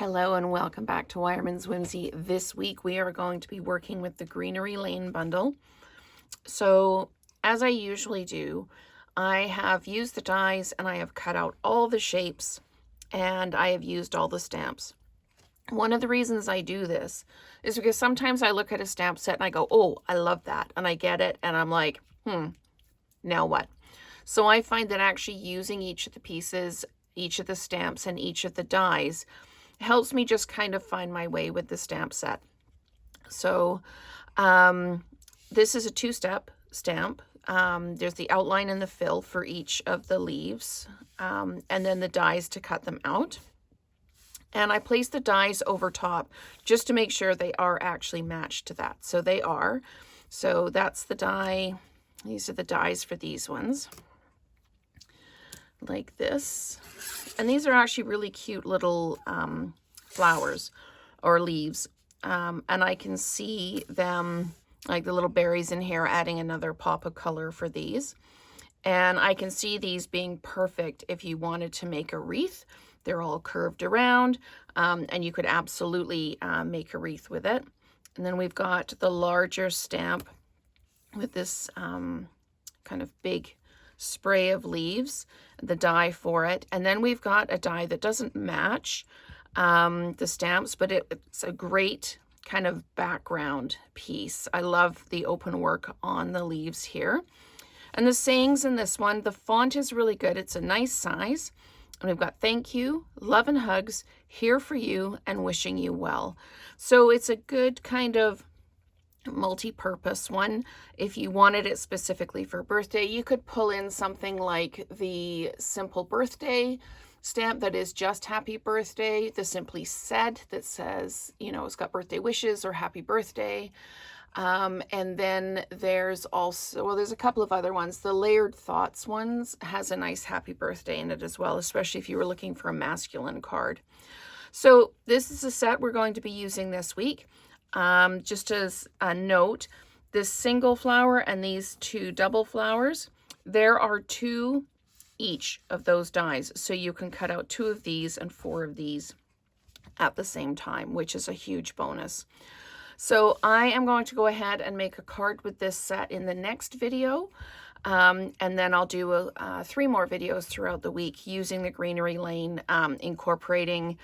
Hello and welcome back to Wireman's Whimsy. This week we are going to be working with the Greenery Lane Bundle. So as I usually do, I have used the dies and I have cut out all the shapes and I have used all the stamps. One of the reasons I do this is because sometimes I look at a stamp set and I go, oh, I love that. And I get it and I'm like, now what? So I find that actually using each of the pieces, each of the stamps and each of the dies helps me just kind of find my way with the stamp set. So this is a two-step stamp. There's the outline and the fill for each of the leaves, and then the dies to cut them out. And I place the dies over top just to make sure they are actually matched to that. So they are. So that's the die. These are the dies for these ones. Like this. And these are actually really cute little flowers or leaves. And I can see them, like the little berries in here, adding another pop of color for these. And I can see these being perfect if you wanted to make a wreath. They're all curved around, and you could absolutely make a wreath with it. And then we've got the larger stamp with this kind of big spray of leaves, the die for it. And then we've got a die that doesn't match the stamps, but it's a great kind of background piece. I love the open work on the leaves here. And the sayings in this one, the font is really good. It's a nice size. And we've got thank you, love and hugs, here for you, and wishing you well. So it's a good kind of multi-purpose one. If you wanted it specifically for birthday, you could pull in something like the simple birthday stamp that is just happy birthday, the simply said that says, you know, it's got birthday wishes or happy birthday. And then there's also, well, there's a couple of other ones. The layered thoughts ones has a nice happy birthday in it as well, especially if you were looking for a masculine card. So this is a set we're going to be using this week. Just as a note, this single flower and these two double flowers, there are 2 each of those dies. So you can cut out 2 of these and 4 of these at the same time, which is a huge bonus. So I am going to go ahead and make a card with this set in the next video. And then I'll do 3 more videos throughout the week using the Greenery Lane, incorporating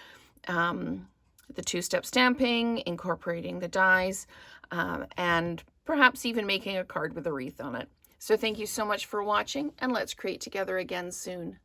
the two-step stamping, incorporating the dies, and perhaps even making a card with a wreath on it. So thank you so much for watching, and let's create together again soon.